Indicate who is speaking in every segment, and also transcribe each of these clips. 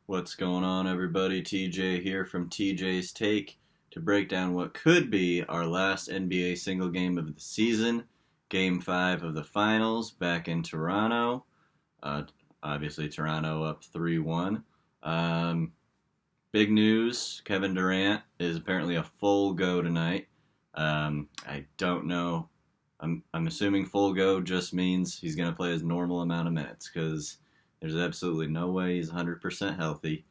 Speaker 1: What's going on, everybody? TJ here from TJ's Take to break down what could be our last NBA single game of the season, Game 5 of the Finals back in Toronto. Uh, Obviously, Toronto up 3-1. Big news, Kevin Durant is apparently a full go tonight. I don't know. I'm assuming full go just means he's going to play his normal amount of minutes because there's absolutely no way he's 100% healthy.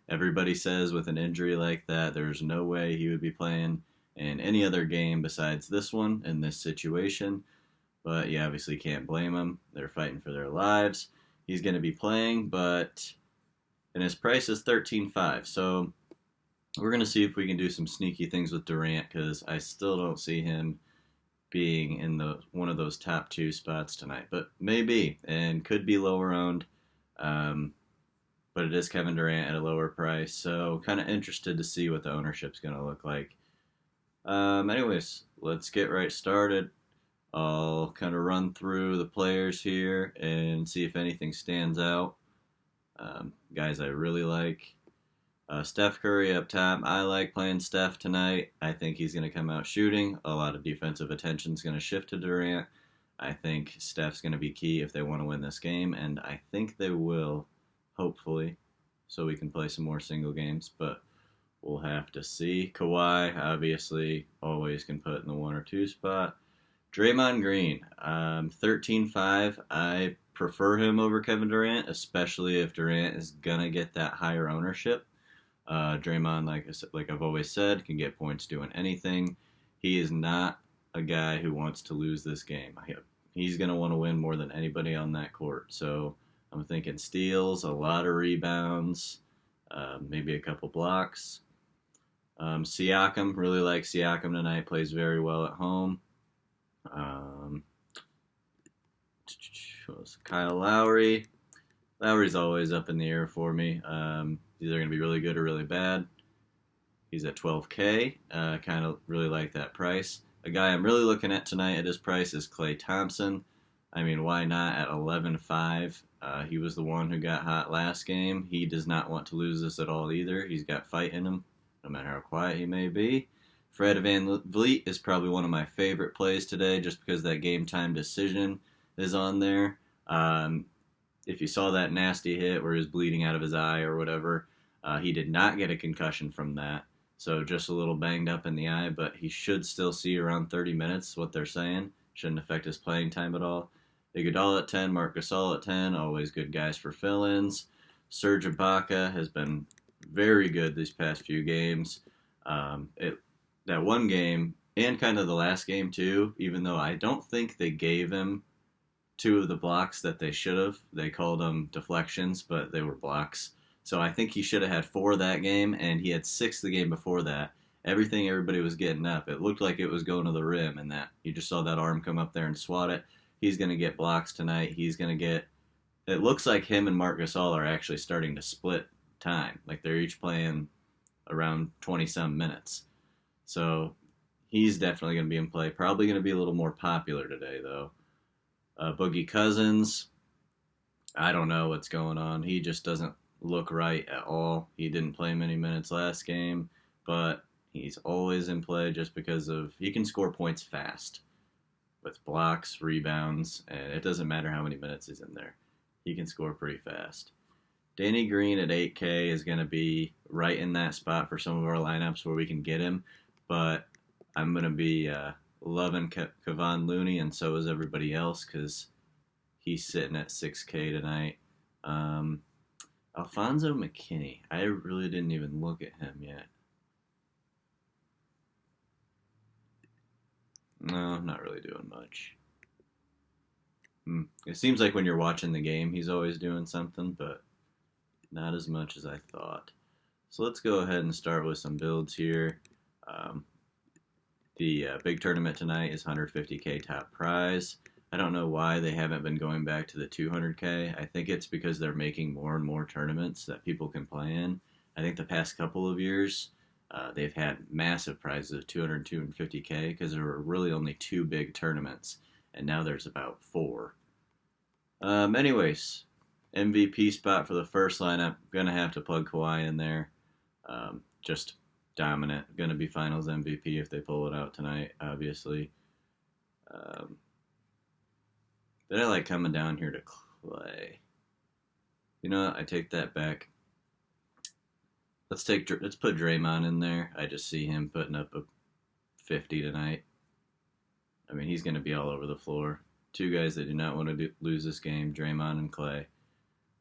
Speaker 1: Everybody says with an injury like that, there's no way he would be playing in any other game besides this one in this situation. But you obviously can't blame him. They're fighting for their lives. He's going to be playing, and his price is 13.5. So we're going to see if we can do some sneaky things with Durant because I still don't see him being in one of those top two spots tonight, but maybe and could be lower owned. But it is Kevin Durant at a lower price, so kind of interested to see what the ownership's going to look like. Anyways, let's get right started. I'll kind of run through the players here and see if anything stands out. Guys I really like. Steph Curry up top. I like playing Steph tonight. I think he's going to come out shooting. A lot of defensive attention is going to shift to Durant. I think Steph's going to be key if they want to win this game, and I think they will, hopefully, so we can play some more single games, but we'll have to see. Kawhi, obviously, always can put in the 1 or 2 spot. Draymond Green, 13.5. I prefer him over Kevin Durant, especially if Durant is going to get that higher ownership. Draymond, like I've always said, can get points doing anything. He is not a guy who wants to lose this game. He's going to want to win more than anybody on that court. So I'm thinking steals, a lot of rebounds, maybe a couple blocks. Siakam, really like Siakam tonight. Plays very well at home. Kyle Lowry. Lowry's always up in the air for me. Either going to be really good or really bad. He's at 12K. Kind of really like that price. A guy I'm really looking at tonight at his price is Klay Thompson. I mean, why not at 11.5? He was the one who got hot last game. He does not want to lose this at all either. He's got fight in him, no matter how quiet he may be. Fred VanVleet is probably one of my favorite plays today just because that game time decision is on there. If you saw that nasty hit where he was bleeding out of his eye or whatever, he did not get a concussion from that. So just a little banged up in the eye, but he should still see around 30 minutes, what they're saying. Shouldn't affect his playing time at all. Iguodala at 10, Marc Gasol at 10, always good guys for fill-ins. Serge Ibaka has been very good these past few games. That one game, and kind of the last game too, even though I don't think they gave him 2 of the blocks that they should have. They called them deflections, but they were blocks. So I think he should have had 4 that game, and he had 6 the game before that. Everybody was getting up. It looked like it was going to the rim, and that you just saw that arm come up there and swat it. He's going to get blocks tonight. It looks like him and Marc Gasol are actually starting to split time. Like they're each playing around 20-some minutes. So he's definitely going to be in play. Probably going to be a little more popular today, though. Boogie Cousins, I don't know what's going on. He just doesn't look right at all. He didn't play many minutes last game, but he's always in play just because he can score points fast with blocks, rebounds, and it doesn't matter how many minutes he's in there. He can score pretty fast. Danny Green at 8K is going to be right in that spot for some of our lineups where we can get him, but I'm going to be loving Kevon Looney, and so is everybody else because he's sitting at 6K tonight. Alfonso McKinney, I really didn't even look at him yet. No, I'm not really doing much. It seems like when you're watching the game, he's always doing something, but not as much as I thought. So let's go ahead and start with some builds here. The big tournament tonight is 150K top prize. I don't know why they haven't been going back to the 200K. I think it's because they're making more and more tournaments that people can play in. I think the past couple of years, they've had massive prizes of 200 250K because there were really only 2 big tournaments, and now there's about 4. Anyways, MVP spot for the first lineup. Gonna have to plug Kawhi in there. Just dominant. Gonna be Finals MVP if they pull it out tonight, obviously. But I like coming down here to Clay. You know what? I take that back. Let's put Draymond in there. I just see him putting up a 50 tonight. I mean, he's going to be all over the floor. Two guys that do not want to lose this game, Draymond and Clay.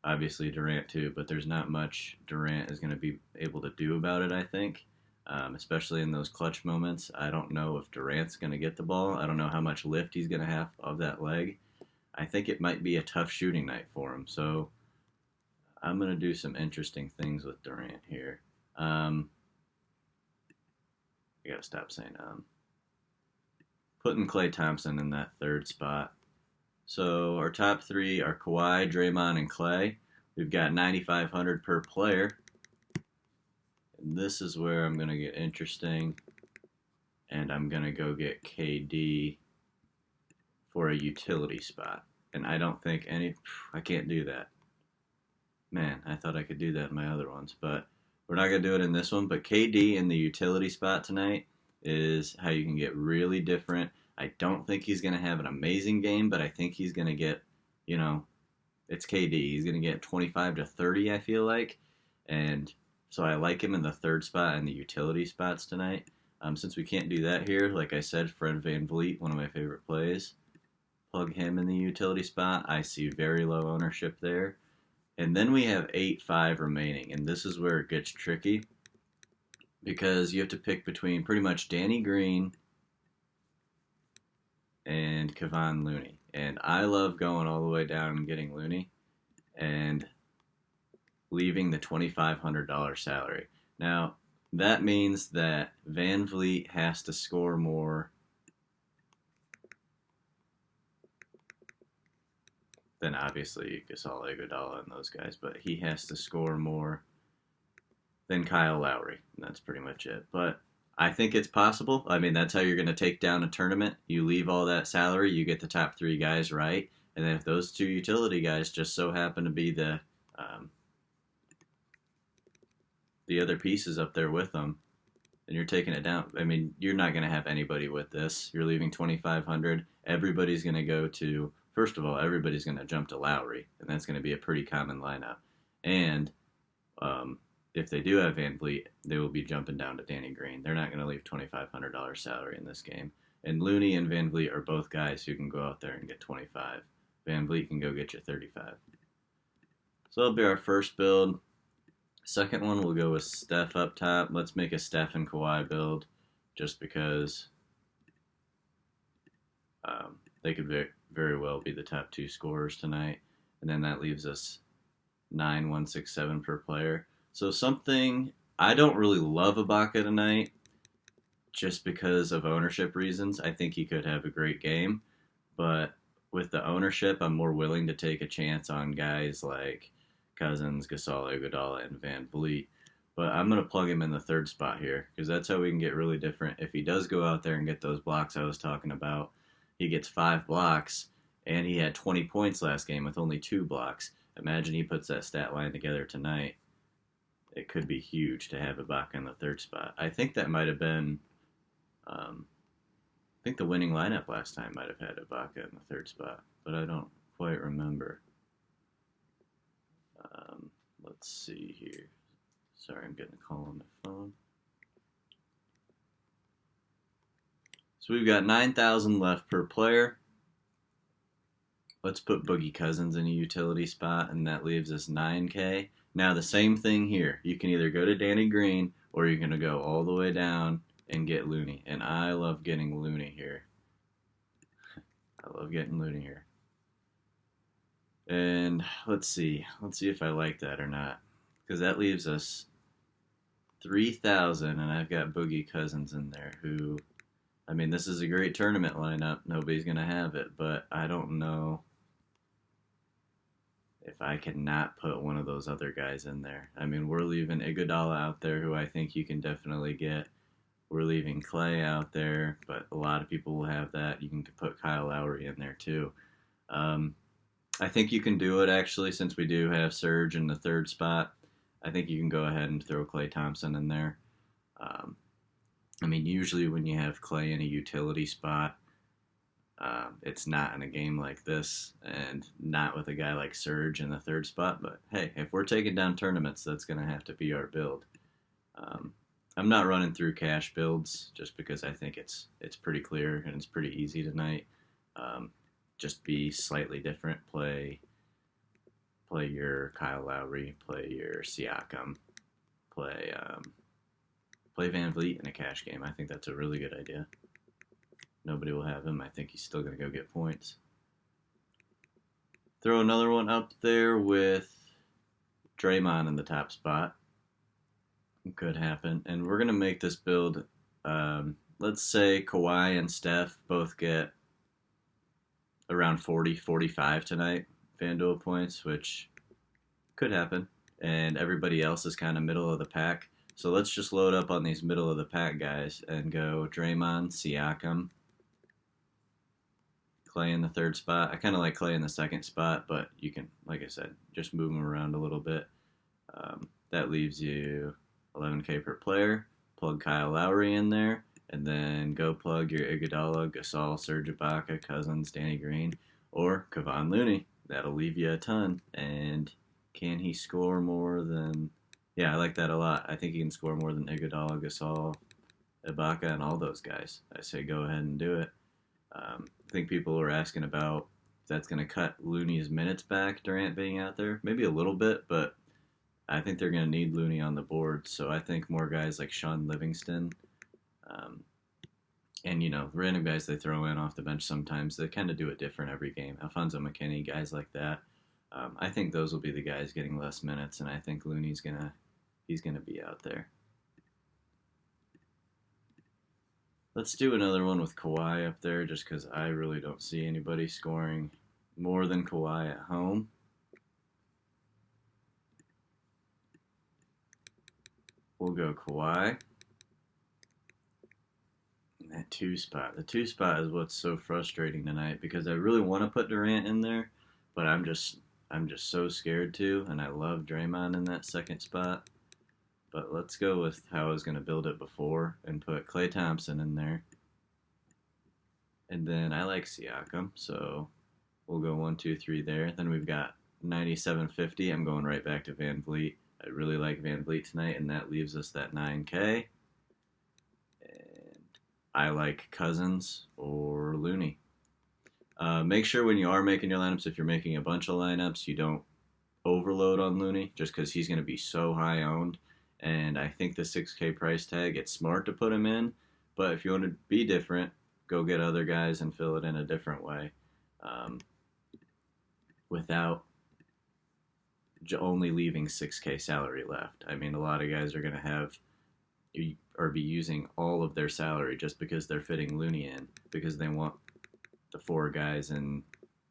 Speaker 1: Obviously Durant too, but there's not much Durant is going to be able to do about it, I think, especially in those clutch moments. I don't know if Durant's going to get the ball. I don't know how much lift he's going to have of that leg. I think it might be a tough shooting night for him, so I'm going to do some interesting things with Durant here. I got to stop saying putting Klay Thompson in that third spot. So our top three are Kawhi, Draymond, and Klay. We've got 9,500 per player. And this is where I'm going to get interesting. And I'm going to go get KD for a utility spot. And I don't think I can't do that. Man, I thought I could do that in my other ones. But we're not going to do it in this one. But KD in the utility spot tonight is how you can get really different. I don't think he's going to have an amazing game, but I think he's going to get, it's KD. He's going to get 25 to 30, I feel like. And so I like him in the third spot and the utility spots tonight. Since we can't do that here, like I said, Fred VanVleet, one of my favorite plays. Plug him in the utility spot. I see very low ownership there. And then we have 8-5 remaining, and this is where it gets tricky because you have to pick between pretty much Danny Green and Kevon Looney. And I love going all the way down and getting Looney and leaving the $2,500 salary. Now, that means that VanVleet has to score more than obviously Gasol, Iguodala, and those guys, but he has to score more than Kyle Lowry, and that's pretty much it. But I think it's possible. I mean, that's how you're going to take down a tournament. You leave all that salary, you get the top three guys right, and then if those two utility guys just so happen to be the other pieces up there with them, then you're taking it down. I mean, you're not going to have anybody with this. You're leaving 2,500. Everybody's going to go to, first of all, everybody's going to jump to Lowry, and that's going to be a pretty common lineup. And if they do have VanVleet, they will be jumping down to Danny Green. They're not going to leave $2,500 salary in this game. And Looney and VanVleet are both guys who can go out there and get 25. VanVleet can go get you 35. So that'll be our first build. Second one, we'll go with Steph up top. Let's make a Steph and Kawhi build just because they could very well be the top two scorers tonight. And then that leaves us 9, 1, 6, 7 per player. So something, I don't really love Ibaka tonight just because of ownership reasons. I think he could have a great game. But with the ownership, I'm more willing to take a chance on guys like Cousins, Gasol, Iguodala, and VanVleet. But I'm going to plug him in the third spot here because that's how we can get really different. If he does go out there and get those blocks I was talking about, he gets 5 blocks, and he had 20 points last game with only 2 blocks. Imagine he puts that stat line together tonight. It could be huge to have Ibaka in the third spot. I think that might have been, I think the winning lineup last time might have had Ibaka in the third spot, but I don't quite remember. Let's see here. Sorry, I'm getting a call on my phone. So we've got 9,000 left per player. Let's put Boogie Cousins in a utility spot, and that leaves us 9K. Now the same thing here. You can either go to Danny Green, or you're going to go all the way down and get Looney. And I love getting Looney here. I love getting Looney here. And let's see if I like that or not. Because that leaves us 3,000, and I've got Boogie Cousins in there who, I mean, this is a great tournament lineup. Nobody's going to have it, but I don't know if I can not put one of those other guys in there. I mean, we're leaving Iguodala out there, who I think you can definitely get. We're leaving Clay out there, but a lot of people will have that. You can put Kyle Lowry in there too. I think you can do it actually, since we do have Surge in the third spot. I think you can go ahead and throw Klay Thompson in there. Um, I mean, usually when you have Klay in a utility spot, it's not in a game like this, and not with a guy like Surge in the third spot. But hey, if we're taking down tournaments, that's going to have to be our build. I'm not running through cash builds just because I think it's pretty clear and it's pretty easy tonight. Just be slightly different. Play your Kyle Lowry. Play your Siakam. Play Van Vliet in a cash game. I think that's a really good idea. Nobody will have him. I think he's still going to go get points. Throw another one up there with Draymond in the top spot. Could happen. And we're going to make this build. Let's say Kawhi and Steph both get around 40, 45 tonight FanDuel points, which could happen. And everybody else is kind of middle of the pack. So let's just load up on these middle of the pack guys and go Draymond, Siakam, Klay in the third spot. I kind of like Klay in the second spot, but you can, like I said, just move him around a little bit. That leaves you 11K per player. Plug Kyle Lowry in there, and then go plug your Iguodala, Gasol, Serge Ibaka, Cousins, Danny Green, or Kevon Looney. That'll leave you a ton. And can he score more than... Yeah, I like that a lot. I think he can score more than Iguodala, Gasol, Ibaka, and all those guys. I say go ahead and do it. I think people are asking about if that's going to cut Looney's minutes back, Durant being out there. Maybe a little bit, but I think they're going to need Looney on the board. So I think more guys like Sean Livingston and, random guys they throw in off the bench sometimes, they kind of do it different every game. Alfonso McKinney, guys like that. I think those will be the guys getting less minutes, and I think Looney's going to be out there. Let's do another one with Kawhi up there, just because I really don't see anybody scoring more than Kawhi at home. We'll go Kawhi. And that 2 spot. The 2 spot is what's so frustrating tonight, because I really want to put Durant in there, but I'm just so scared to, and I love Draymond in that second spot. But let's go with how I was going to build it before and put Klay Thompson in there. And then I like Siakam, so we'll go 1, 2, 3 there. Then we've got 97.50. I'm going right back to Van Vliet. I really like Van Vliet tonight, and that leaves us that 9K. And I like Cousins or Looney. Make sure when you are making your lineups, if you're making a bunch of lineups, you don't overload on Looney, just because he's going to be so high owned. And I think the 6K price tag, it's smart to put him in. But if you want to be different, go get other guys and fill it in a different way. Without only leaving 6K salary left. I mean, a lot of guys are going to have or be using all of their salary just because they're fitting Looney in, because they want the 4 guys in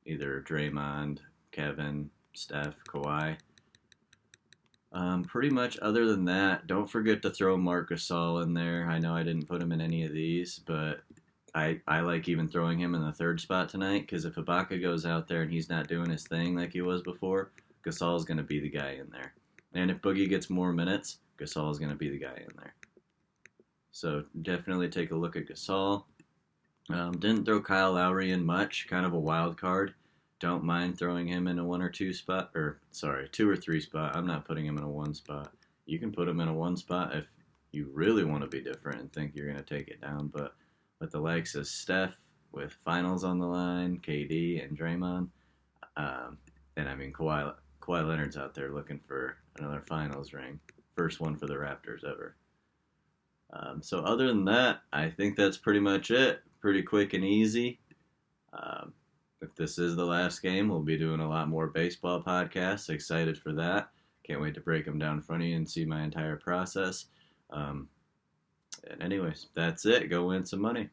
Speaker 1: either Draymond, Kevin, Steph, Kawhi. Pretty much other than that, don't forget to throw Marc Gasol in there. I know I didn't put him in any of these, but I like even throwing him in the third spot tonight, because if Ibaka goes out there and he's not doing his thing like he was before, Gasol is going to be the guy in there. And if Boogie gets more minutes, Gasol is going to be the guy in there. So definitely take a look at Gasol. Didn't throw Kyle Lowry in much, kind of a wild card. Don't mind throwing him in a 1 or 2 spot, 2 or 3 spot. I'm not putting him in a 1 spot. You can put him in a 1 spot if you really want to be different and think you're going to take it down. But with the likes of Steph, with finals on the line, KD and Draymond, and I mean Kawhi Leonard's out there looking for another finals ring. First one for the Raptors ever. So other than that, I think that's pretty much it. Pretty quick and easy. If this is the last game, we'll be doing a lot more baseball podcasts. Excited for that. Can't wait to break them down in front of you and see my entire process. And anyways, that's it. Go win some money.